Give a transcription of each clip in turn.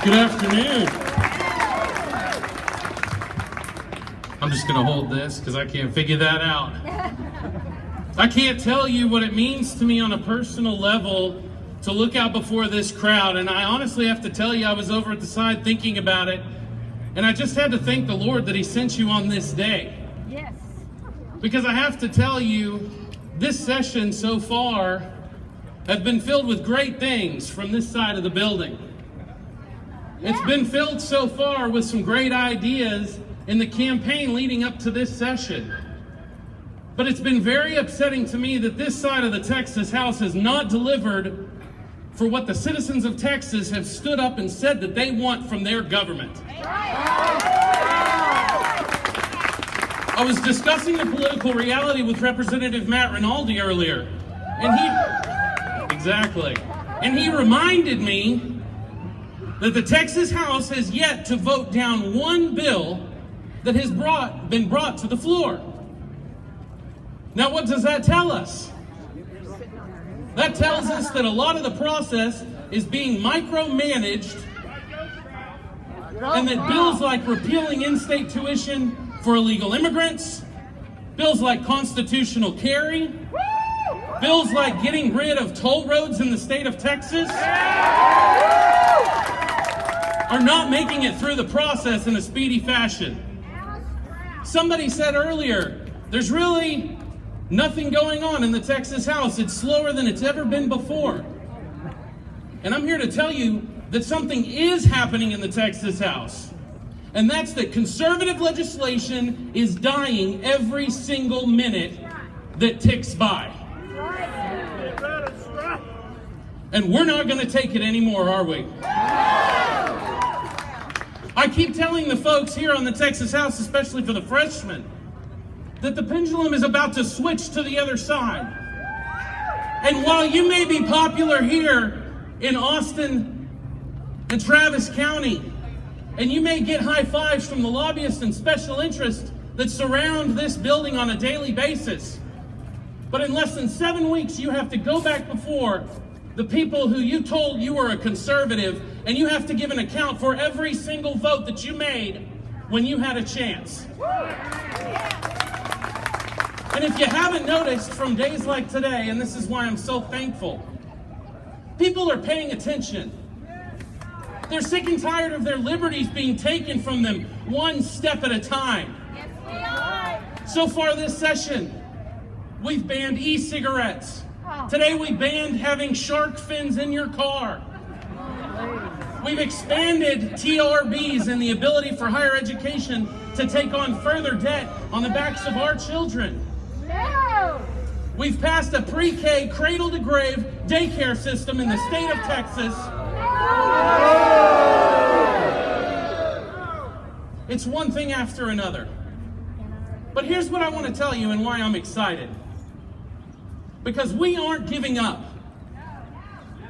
Good afternoon. I'm just going to hold this because I can't figure that out. I can't tell you what it means to me on a personal level to look out before this crowd. And I honestly have to tell you, I was over at the side thinking about it, and I just had to thank the Lord that He sent you on this day. Yes. Because I have to tell you, this session so far has been filled with great things from this side of the building. It's been filled so far with some great ideas in the campaign leading up to this session. But it's been very upsetting to me that this side of the Texas House has not delivered for what the citizens of Texas have stood up and said that they want from their government. I was discussing the political reality with Representative Matt Rinaldi earlier, and he reminded me that the Texas House has yet to vote down one bill that has been brought to the floor. Now, what does that tell us? That tells us that a lot of the process is being micromanaged, and that bills like repealing in-state tuition for illegal immigrants, bills like constitutional carry, bills like getting rid of toll roads in the state of Texas are not making it through the process in a speedy fashion. Somebody said earlier, there's really nothing going on in the Texas House. It's slower than it's ever been before. And I'm here to tell you that something is happening in the Texas House. And that's that conservative legislation is dying every single minute that ticks by. And we're not going to take it anymore, are we? I keep telling the folks here on the Texas House, especially for the freshmen, that the pendulum is about to switch to the other side. And while you may be popular here in Austin and Travis County, and you may get high fives from the lobbyists and special interests that surround this building on a daily basis, but in less than 7 weeks, you have to go back before the people who you told you were a conservative, and you have to give an account for every single vote that you made when you had a chance. And if you haven't noticed from days like today, and this is why I'm so thankful, people are paying attention. They're sick and tired of their liberties being taken from them one step at a time. Yes, we are. So far this session, we've banned e-cigarettes. Today we banned having shark fins in your car. We've expanded TRBs and the ability for higher education to take on further debt on the backs of our children. No. We've passed a pre-K cradle-to-grave daycare system in the state of Texas. It's one thing after another. But here's what I want to tell you and why I'm excited. Because we aren't giving up.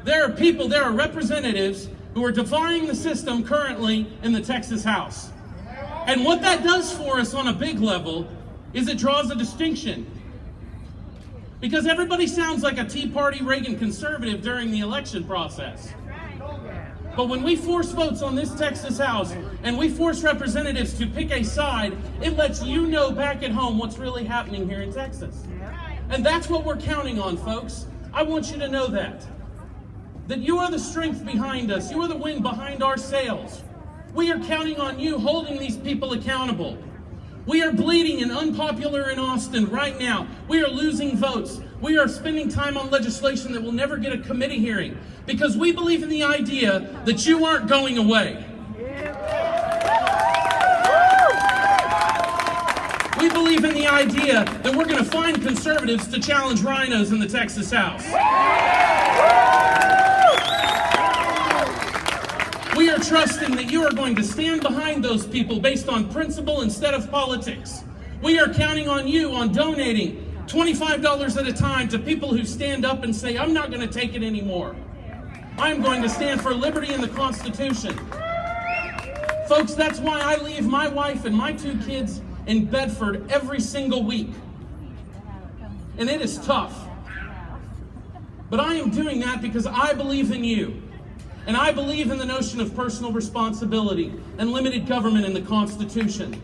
There are people, there are representatives who are defying the system currently in the Texas House. And what that does for us on a big level is it draws a distinction. Because everybody sounds like a Tea Party Reagan conservative during the election process. But when we force votes on this Texas House and we force representatives to pick a side, it lets you know back at home what's really happening here in Texas. And that's what we're counting on, folks. I want you to know that you are the strength behind us. You are the wind behind our sails. We are counting on you holding these people accountable. We are bleeding and unpopular in Austin right now. We are losing votes. We are spending time on legislation that will never get a committee hearing because we believe in the idea that you aren't going away. We believe in the idea that we're going to find conservatives to challenge rhinos in the Texas House. We are trusting that you are going to stand behind those people based on principle instead of politics. We are counting on you on donating $25 at a time to people who stand up and say, I'm not going to take it anymore. I'm going to stand for liberty and the Constitution. Folks, that's why I leave my wife and my 2 kids in Bedford every single week. And it is tough. But I am doing that because I believe in you. And I believe in the notion of personal responsibility and limited government in the Constitution.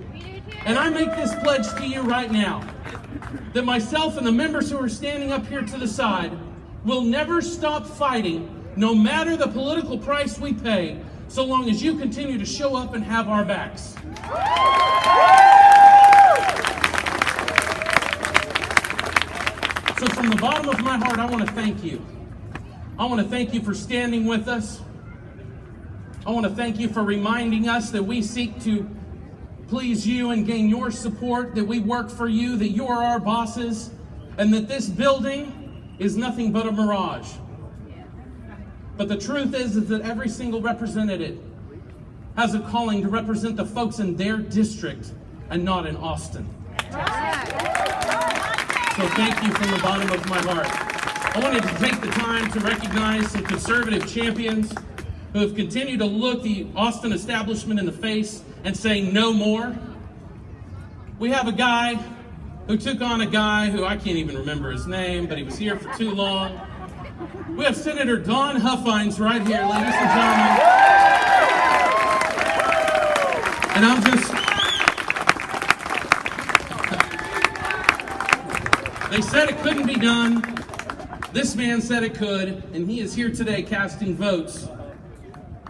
And I make this pledge to you right now, that myself and the members who are standing up here to the side will never stop fighting, no matter the political price we pay, so long as you continue to show up and have our backs. So from the bottom of my heart, I want to thank you. I want to thank you for standing with us. I want to thank you for reminding us that we seek to please you and gain your support, that we work for you, that you are our bosses, and that this building is nothing but a mirage. But the truth is that every single representative has a calling to represent the folks in their district and not in Austin. So thank you from the bottom of my heart. I wanted to take the time to recognize some conservative champions who have continued to look the Austin establishment in the face and say no more. We have a guy who took on a guy who I can't even remember his name, but he was here for too long. We have Senator Dawn Huffines right here, ladies and gentlemen. And I'm just... They said it couldn't be done. This man said it could, and he is here today casting votes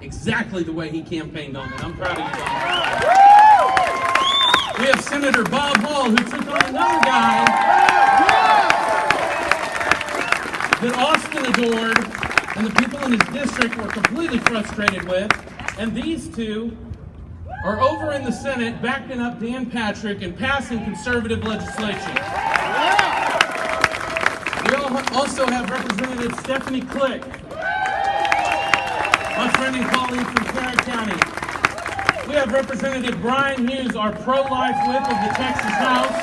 exactly the way he campaigned on it. I'm proud of you, Don. We have Senator Bob Hall, who took on another guy that Austin adored, and the people in his district were completely frustrated with. And these two are over in the Senate backing up Dan Patrick and passing conservative legislation. We also have Representative Stephanie Click, my friend and colleague from Tarrant County. We have Representative Brian Hughes, our pro-life whip of the Texas House.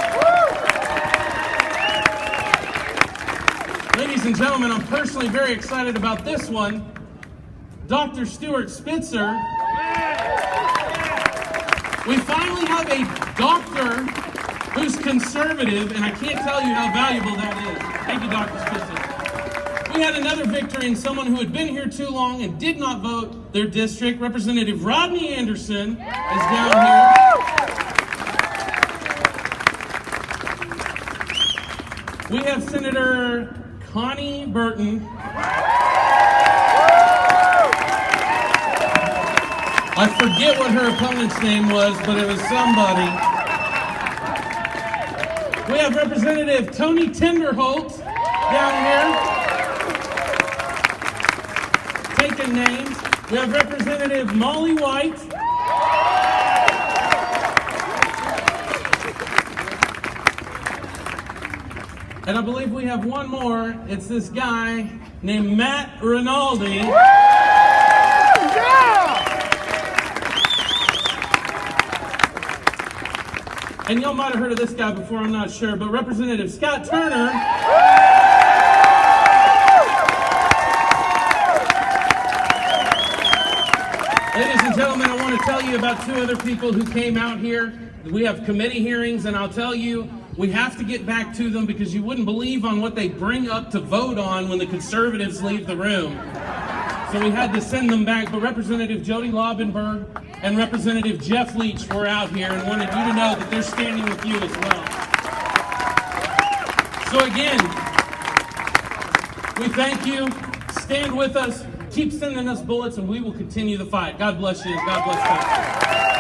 Ladies and gentlemen, I'm personally very excited about this one. Dr. Stuart Spitzer. We finally have a doctor who's conservative, and I can't tell you how valuable that is. Thank you, Dr. Spitzer. We had another victory in someone who had been here too long and did not vote their district. Representative Rodney Anderson is down here. We have Senator Connie Burton. I forget what her opponent's name was, but it was somebody. We have Representative Tony Tinderholt down here. Taking names. We have Representative Molly White. And I believe we have one more. It's this guy named Matt Rinaldi. And y'all might have heard of this guy before, I'm not sure, but Representative Scott Turner. Ladies and gentlemen, I want to tell you about two other people who came out here. We have committee hearings, and I'll tell you, we have to get back to them because you wouldn't believe on what they bring up to vote on when the conservatives leave the room. So we had to send them back, but Representative Jody Laubenberg and Representative Jeff Leach were out here and wanted you to know that they're standing with you as well. So again, we thank you. Stand with us. Keep sending us bullets, and we will continue the fight. God bless you, and God bless Texas.